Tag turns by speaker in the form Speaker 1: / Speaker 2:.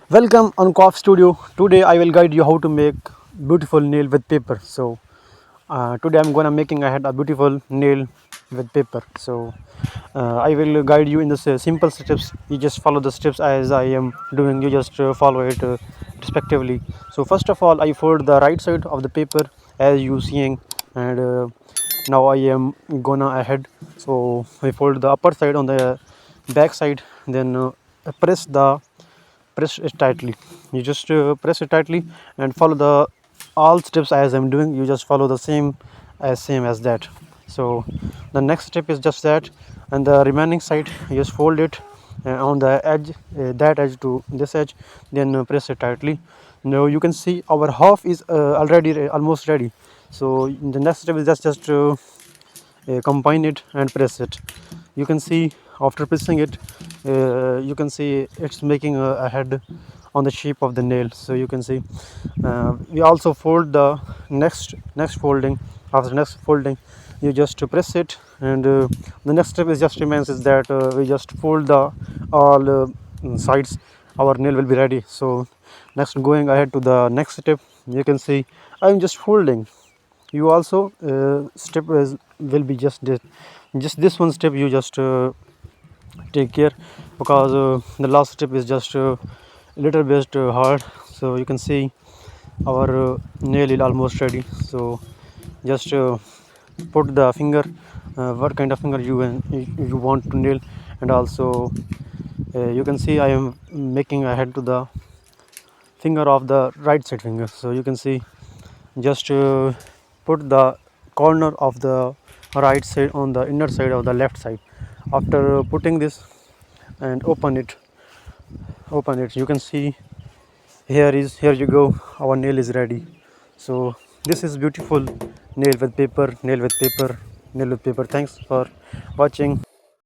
Speaker 1: Welcome on Cough Studio. Today I will guide you how to make beautiful nail with paper. So today I'm gonna making ahead a beautiful nail with paper. So I will guide you in the simple steps. You just follow the steps as I am doing. You just follow it respectively. So first of all, I fold the right side of the paper as you seeing, and now I am gonna ahead. So I fold the upper side on the back side, then press it tightly. You just press it tightly and follow the all steps as I'm doing. You just follow the same as that. So the next step is just that, and the remaining side you just fold it on the edge, that edge to this edge, then press it tightly. Now you can see our half is already almost ready. So the next step is just combine it and press it. You can see after pressing it, you can see it's making a head on the shape of the nail. So you can see we also fold the next folding. After next folding, you just press it, and the next step is just remains is that we just fold the all sides. Our nail will be ready. So next, going ahead to the next step, you can see I'm just folding. You also step will be just this one step. You just take care, because the last step is just a little bit hard. So you can see our nail is almost ready. So just put the finger, what kind of finger you want to nail, and also you can see I am making ahead to the finger of the right side finger. So you can see just put the corner of the right side on the inner side of the left side. After putting this, and open it, you can see here you go, our nail is ready. So this is beautiful nail with paper. Thanks for watching.